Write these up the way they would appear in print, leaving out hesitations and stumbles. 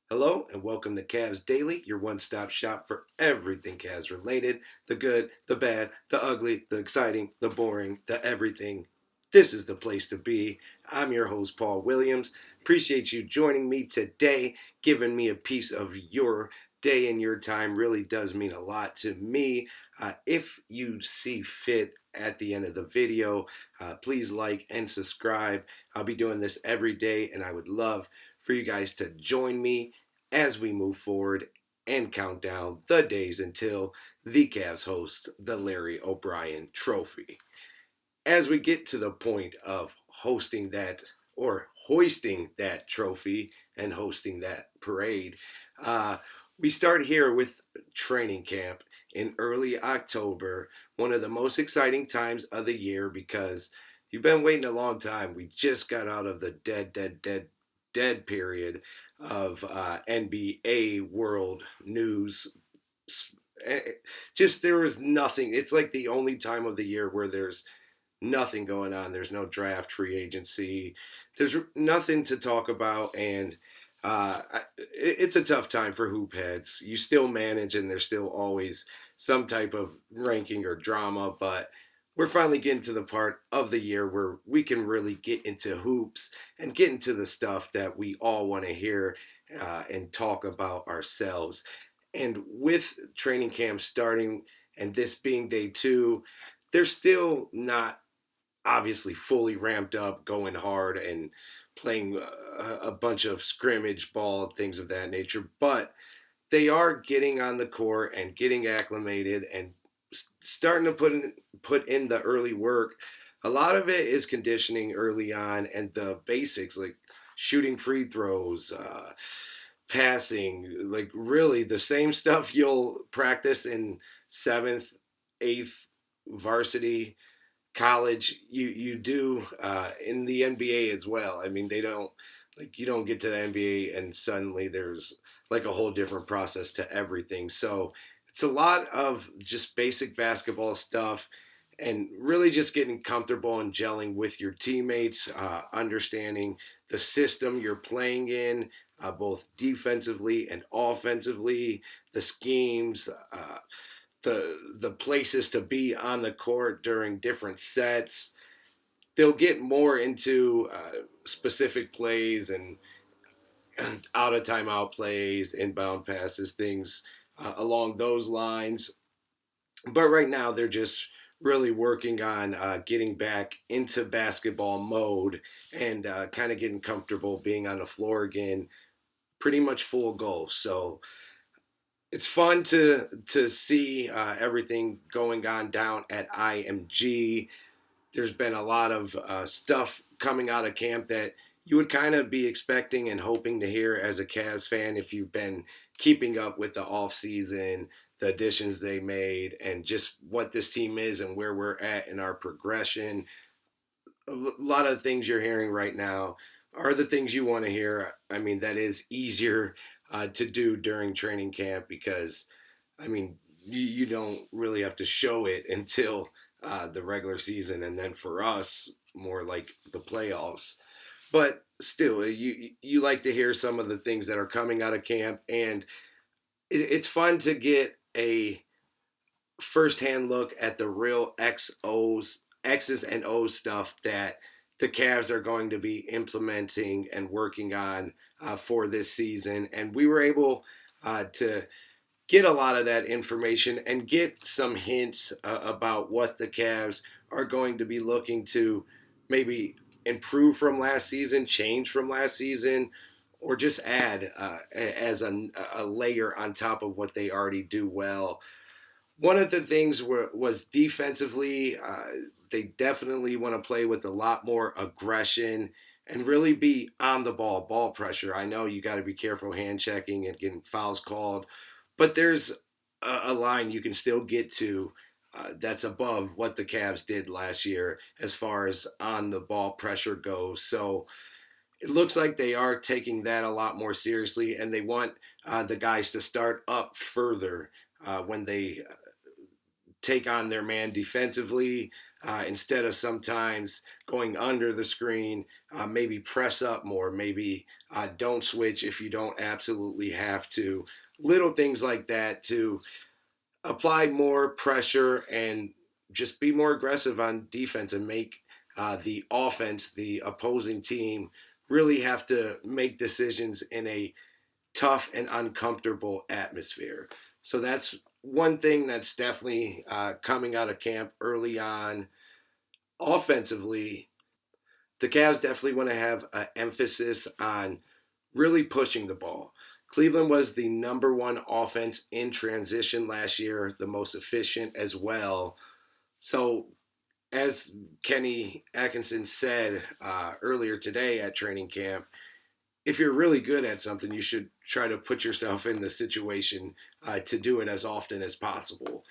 Hello and welcome to Cavs Daily, your one-stop shop for everything Cavs related. The good, the bad, the ugly, the exciting, the boring, the everything. This is the place to be. I'm your host, Paul Williams. Appreciate you joining me today, giving me a piece of your day and your time really does mean a lot to me. If you see fit at the end of the video, please like and subscribe. I'll be doing this every day, and I would love for you guys to join me as we move forward and count down the days until the Cavs host the Larry O'Brien Trophy. As we get to the point of hosting that or hoisting that trophy and hosting that parade, uh, we start here with training camp in early October, one of the most exciting times of the year because you've been waiting a long time. We just got out of the dead period of NBA world news. Just there was nothing. It's like the only time of the year where there's nothing going on. There's no draft, free agency. There's nothing to talk about, and it's a tough time for hoop heads. You still manage, and there's still always some type of ranking or drama, but we're finally getting to the part of the year where we can really get into hoops and get into the stuff that we all want to hear and talk about ourselves. And with training camp starting and this being day two, they're still not obviously fully ramped up, going hard and playing a bunch of scrimmage ball, things of that nature. But they are getting on the court and getting acclimated and starting to put in the early work. A lot of it is conditioning early on and the basics like shooting free throws, passing, like really the same stuff you'll practice in seventh, eighth varsity college you do in the NBA as well. I mean, they don't like you don't get to the NBA and suddenly there's like a whole different process to everything. So it's a lot of just basic basketball stuff and really just getting comfortable and gelling with your teammates, understanding the system you're playing in, both defensively and offensively, the schemes, the places to be on the court during different sets. They'll get more into specific plays and out of timeout plays, inbound passes, things along those lines. But right now, they're just really working on getting back into basketball mode and kind of getting comfortable being on the floor again, pretty much full go. So it's fun to see everything going on down at IMG. There's been a lot of stuff coming out of camp that you would kind of be expecting and hoping to hear as a Cavs fan if you've been keeping up with the offseason, the additions they made, and just what this team is and where we're at in our progression. A lot of things you're hearing right now are the things you want to hear. I mean, that is easier to do during training camp because, I mean, you don't really have to show it until the regular season, and then for us, more like the playoffs. But still, you like to hear some of the things that are coming out of camp, and it's fun to get a firsthand look at the real X's and O's stuff that the Cavs are going to be implementing and working on for this season. And we were able to get a lot of that information and get some hints about what the Cavs are going to be looking to maybe improve from last season, change from last season, or just add as a layer on top of what they already do well. One of the things was defensively, they definitely want to play with a lot more aggression and really be on the ball pressure. I know you got to be careful hand checking and getting fouls called, but there's a line you can still get to that's above what the Cavs did last year as far as on the ball pressure goes. So it looks like they are taking that a lot more seriously, and they want the guys to start up further when they take on their man defensively instead of sometimes going under the screen. Maybe press up more. Maybe don't switch if you don't absolutely have to. Little things like that to apply more pressure and just be more aggressive on defense and make the offense, the opposing team, really have to make decisions in a tough and uncomfortable atmosphere. So that's one thing that's definitely coming out of camp early on. Offensively, the Cavs definitely want to have an emphasis on really pushing the ball. Cleveland was the number one offense in transition last year, the most efficient as well. So, as Kenny Atkinson said earlier today at training camp, if you're really good at something, you should try to put yourself in the situation to do it as often as possible.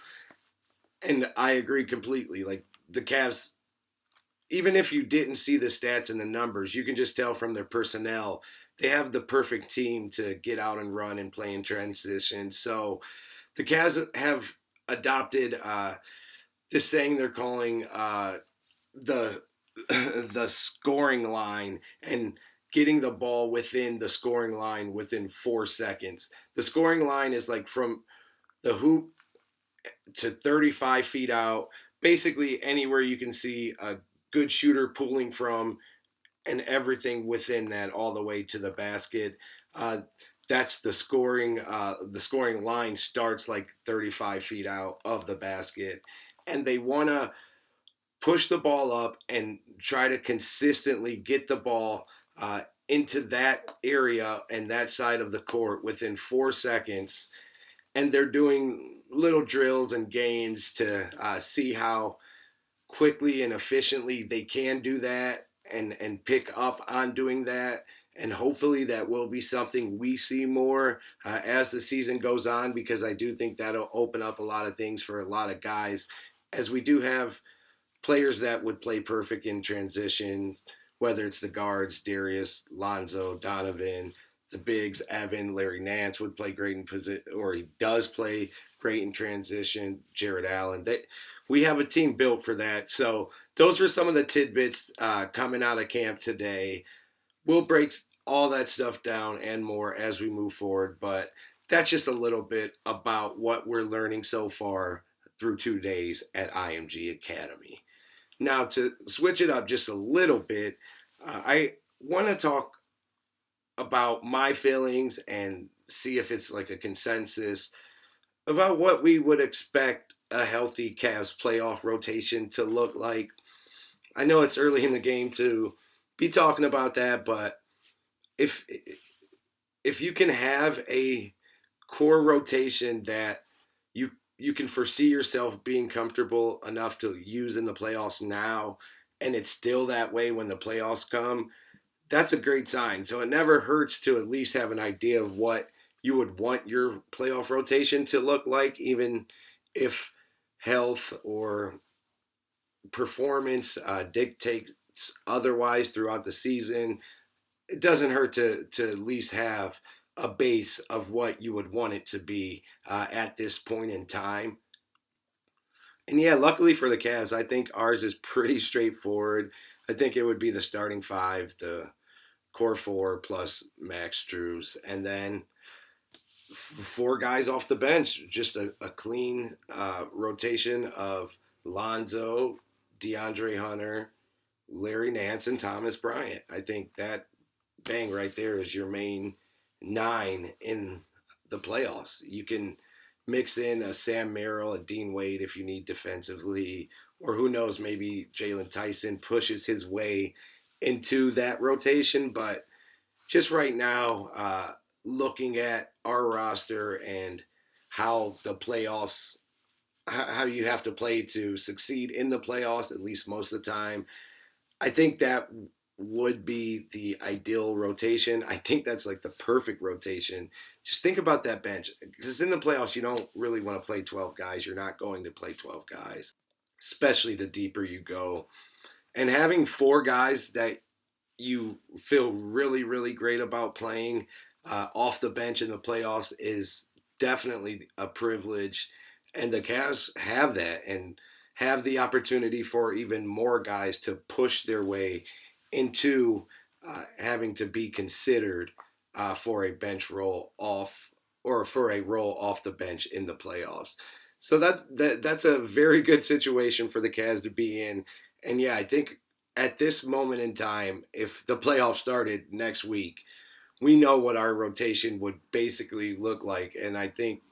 And I agree completely. Like the Cavs, even if you didn't see the stats and the numbers, you can just tell from their personnel, they have the perfect team to get out and run and play in transition. So the Cavs have adopted this saying they're calling the the scoring line and getting the ball within the scoring line within 4 seconds. The scoring line is like from the hoop to 35 feet out, basically anywhere you can see a good shooter pulling from, and everything within that all the way to the basket. Uh, that's the scoring. The scoring line starts like 35 feet out of the basket, and they want to push the ball up and try to consistently get the ball into that area and that side of the court within 4 seconds. And they're doing little drills and games to see how quickly and efficiently they can do that and pick up on doing that. And hopefully that will be something we see more as the season goes on, because I do think that'll open up a lot of things for a lot of guys, as we do have players that would play perfect in transition, whether it's the guards, Darius, Lonzo, Donovan, the bigs, Evan, Larry Nance would play great in position, or he does play great in transition, Jared Allen. We have a team built for that. So those were some of the tidbits coming out of camp today. We'll break all that stuff down and more as we move forward, but that's just a little bit about what we're learning so far through 2 days at IMG Academy. Now, to switch it up just a little bit, I want to talk about my feelings and see if it's like a consensus about what we would expect a healthy Cavs playoff rotation to look like. I know it's early in the game to be talking about that, but if if you can have a core rotation that you can foresee yourself being comfortable enough to use in the playoffs now, and it's still that way when the playoffs come, that's a great sign. So it never hurts to at least have an idea of what you would want your playoff rotation to look like, even if health or performance dictates otherwise throughout the season. It doesn't hurt to at least have a base of what you would want it to be at this point in time. And yeah, luckily for the Cavs, I think ours is pretty straightforward. I think it would be the starting five, the core four plus Max Drews, and then four guys off the bench. Just a clean rotation of Lonzo, DeAndre Hunter, Larry Nance, and Thomas Bryant. I think that bang right there is your main nine in the playoffs. You can mix in a Sam Merrill, a Dean Wade if you need defensively, or who knows, maybe Jalen Tyson pushes his way into that rotation. But just right now, looking at our roster and how the playoffs, how you have to play to succeed in the playoffs, at least most of the time, I think that would be the ideal rotation. I think that's like the perfect rotation. Just think about that bench, because in the playoffs, you don't really want to play 12 guys. You're not going to play 12 guys, especially the deeper you go. And having four guys that you feel really, really great about playing off the bench in the playoffs is definitely a privilege. And the Cavs have that and have the opportunity for even more guys to push their way into having to be considered for a bench roll off or for a roll off the bench in the playoffs. So that's a very good situation for the Cavs to be in. And yeah, I think at this moment in time, if the playoffs started next week, we know what our rotation would basically look like. And I think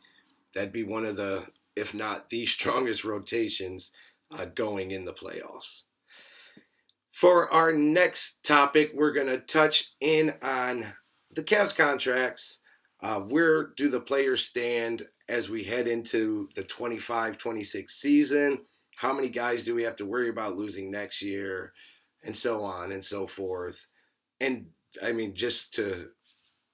that'd be one of the, if not the strongest rotations going in the playoffs. For our next topic, we're going to touch in on the Cavs contracts. Where do the players stand as we head into the 25-26 season? How many guys do we have to worry about losing next year? And so on and so forth. And I mean, just to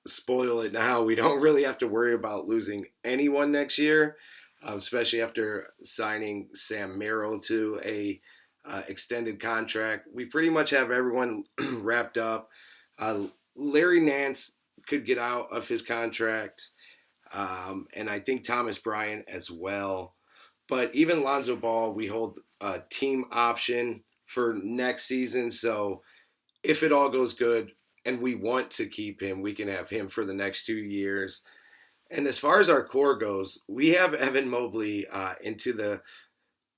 spoil it now, we don't really have to worry about losing anyone next year, especially after signing Sam Merrill to a extended contract. We pretty much have everyone wrapped up. Uh, Larry Nance could get out of his contract, and I think Thomas Bryant as well. But even Lonzo Ball, we hold a team option for next season. So if it all goes good and we want to keep him, we can have him for the next 2 years. And as far as our core goes, we have Evan Mobley into the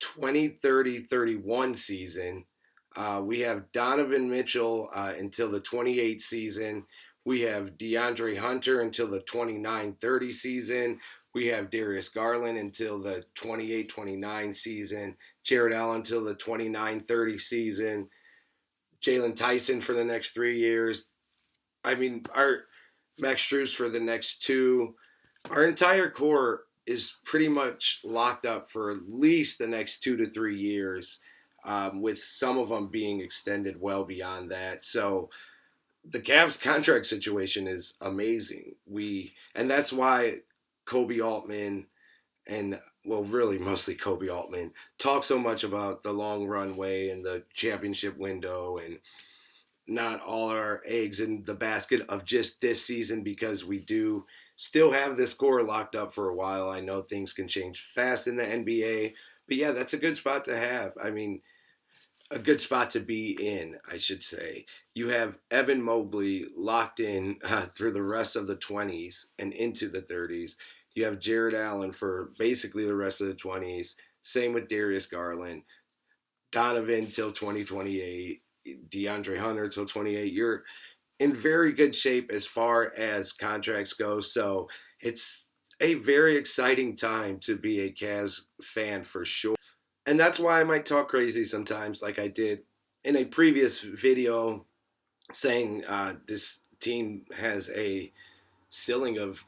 2030-31 season. We have Donovan Mitchell until the 28 season. We have DeAndre Hunter until the 29-30 season. We have Darius Garland until the 28-29 season. Jared Allen until the 29-30 season. Jalen Tyson for the next 3 years. I mean, our Max Strus for the next two. Our entire core is pretty much locked up for at least the next 2 to 3 years, with some of them being extended well beyond that. So the Cavs contract situation is amazing. And that's why Kobe Altman and well, really mostly Kobe Altman talk so much about the long runway and the championship window and not all our eggs in the basket of just this season because we do still have this core locked up for a while. I know things can change fast in the NBA, but yeah, that's a good spot to have. I mean, a good spot to be in, I should say. You have Evan Mobley locked in through the rest of the 20s and into the 30s. You have Jared Allen for basically the rest of the 20s. Same with Darius Garland. Donovan till 2028. DeAndre Hunter till 28. You're in very good shape as far as contracts go. So it's a very exciting time to be a Cavs fan for sure. And that's why I might talk crazy sometimes, like I did in a previous video, saying this team has a ceiling of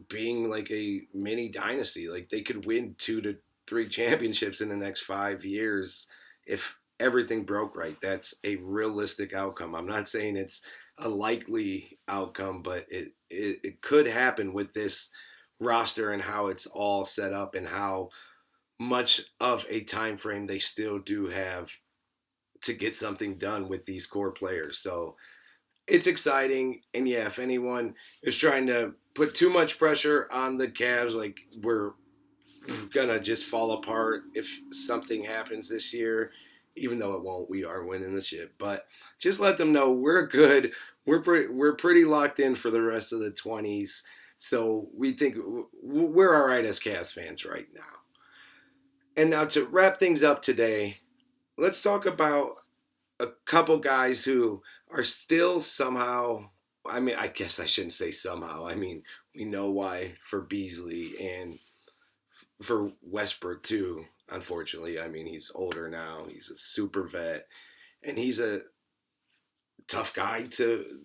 being like a mini dynasty. Like they could win 2 to 3 championships in the next 5 years if everything broke right. That's a realistic outcome. I'm not saying it's a likely outcome, but it could happen with this roster and how it's all set up and how much of a time frame they still do have to get something done with these core players. So it's exciting. And yeah, if anyone is trying to put too much pressure on the Cavs, like we're gonna just fall apart if something happens this year, even though it won't, we are winning the ship. But just let them know we're good. We're pretty locked in for the rest of the 20s. So we think we're all right as Cavs fans right now. And now to wrap things up today, let's talk about a couple guys who are still somehow. I mean, I guess I shouldn't say somehow. I mean, we know why for Beasley and for Westbrook too. Unfortunately, I mean, he's older now. He's a super vet, and he's a tough guy to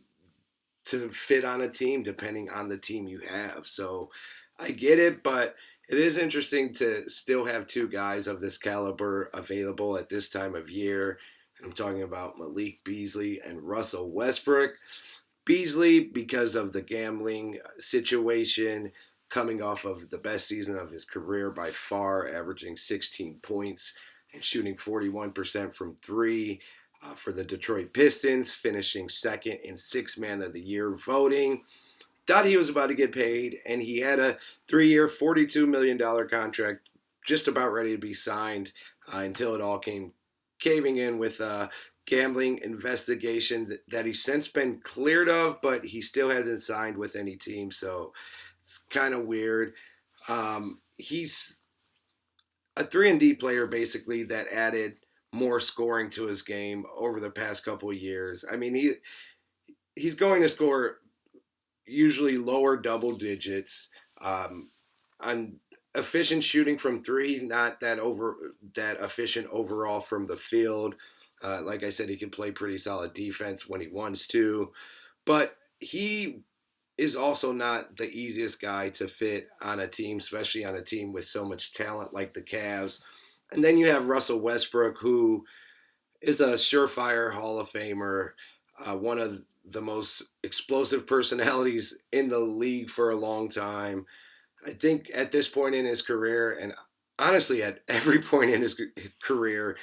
fit on a team depending on the team you have. So I get it, but it is interesting to still have two guys of this caliber available at this time of year. I'm talking about Malik Beasley and Russell Westbrook. Beasley, because of the gambling situation, coming off of the best season of his career by far, averaging 16 points and shooting 41% from three for the Detroit Pistons, finishing second in Sixth Man of the Year voting. Thought he was about to get paid, and he had a 3-year, $42 million contract just about ready to be signed until it all came caving in with a gambling investigation that he's since been cleared of, but he still hasn't signed with any team. So it's kind of weird. He's a 3-and-D player basically that added more scoring to his game over the past couple of years. I mean, he's going to score usually lower double digits on efficient shooting from three, not that efficient overall from the field. Like I said, he can play pretty solid defense when he wants to, but he is also not the easiest guy to fit on a team, especially on a team with so much talent like the Cavs. And then you have Russell Westbrook, who is a surefire Hall of Famer, one of the most explosive personalities in the league for a long time. I think at this point in his career, and honestly at every point in his career,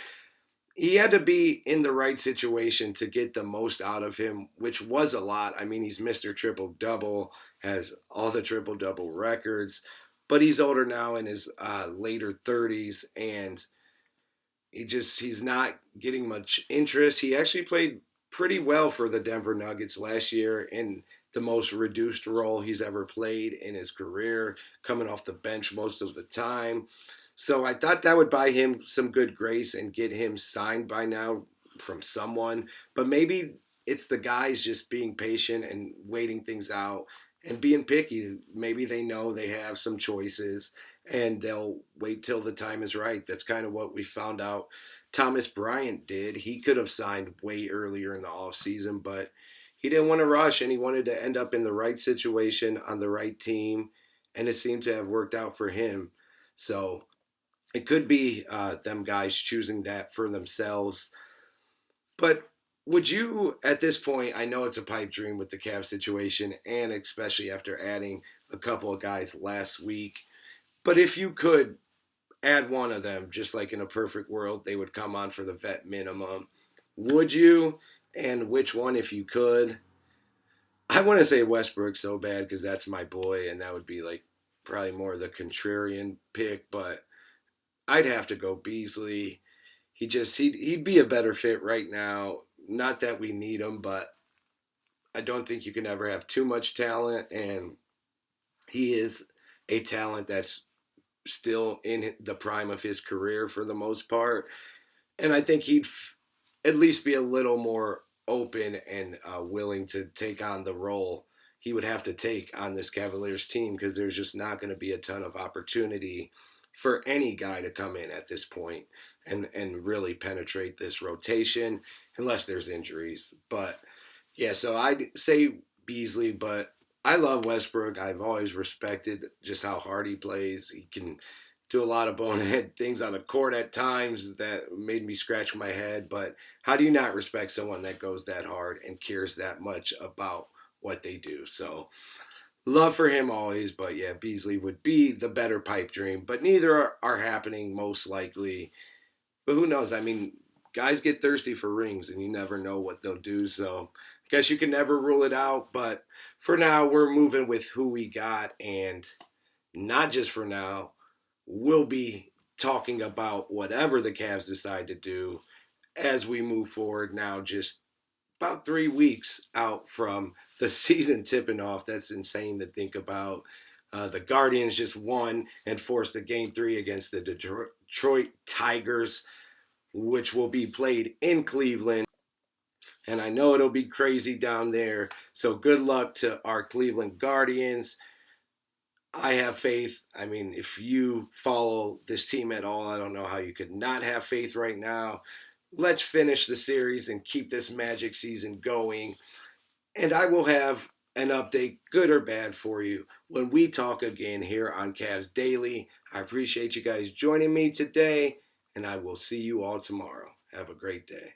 he had to be in the right situation to get the most out of him, which was a lot. I mean, he's Mr. Triple Double, has all the triple double records, but he's older now in his later 30s, and he's not getting much interest. He actually played pretty well for the Denver Nuggets last year in the most reduced role he's ever played in his career, coming off the bench most of the time. So I thought that would buy him some good grace and get him signed by now from someone. But maybe it's the guys just being patient and waiting things out and being picky. Maybe they know they have some choices and they'll wait till the time is right. That's kind of what we found out Thomas Bryant did. He could have signed way earlier in the offseason, but he didn't want to rush and he wanted to end up in the right situation on the right team. And it seemed to have worked out for him. So it could be them guys choosing that for themselves. But would you, at this point, I know it's a pipe dream with the Cavs situation, and especially after adding a couple of guys last week, but if you could add one of them, just like in a perfect world, they would come on for the vet minimum, would you? And which one, if you could? I want to say Westbrook so bad because that's my boy, and that would be like probably more the contrarian pick, but I'd have to go Beasley. He'd be a better fit right now. Not that we need him, but I don't think you can ever have too much talent, and he is a talent that's still in the prime of his career for the most part. And I think he'd at least be a little more open and willing to take on the role he would have to take on this Cavaliers team because there's just not going to be a ton of opportunity for any guy to come in at this point and really penetrate this rotation unless there's injuries. But yeah, so I'd say Beasley, but I love Westbrook. I've always respected just how hard he plays. He can do a lot of bonehead things on the court at times that made me scratch my head. But how do you not respect someone that goes that hard and cares that much about what they do? So love for him always. But yeah, Beasley would be the better pipe dream. But neither are happening most likely. But who knows? I mean, guys get thirsty for rings and you never know what they'll do. So I guess you can never rule it out. But for now, we're moving with who we got. And not just for now, we'll be talking about whatever the Cavs decide to do as we move forward now, just about 3 weeks out from the season tipping off. That's insane to think about. The Guardians just won and forced a game 3 against the Detroit Tigers, which will be played in Cleveland. And I know it'll be crazy down there. So good luck to our Cleveland Guardians. I have faith. I mean, if you follow this team at all, I don't know how you could not have faith right now. Let's finish the series and keep this Magic season going. And I will have an update, good or bad, for you when we talk again here on Cavs Daily. I appreciate you guys joining me today, and I will see you all tomorrow. Have a great day.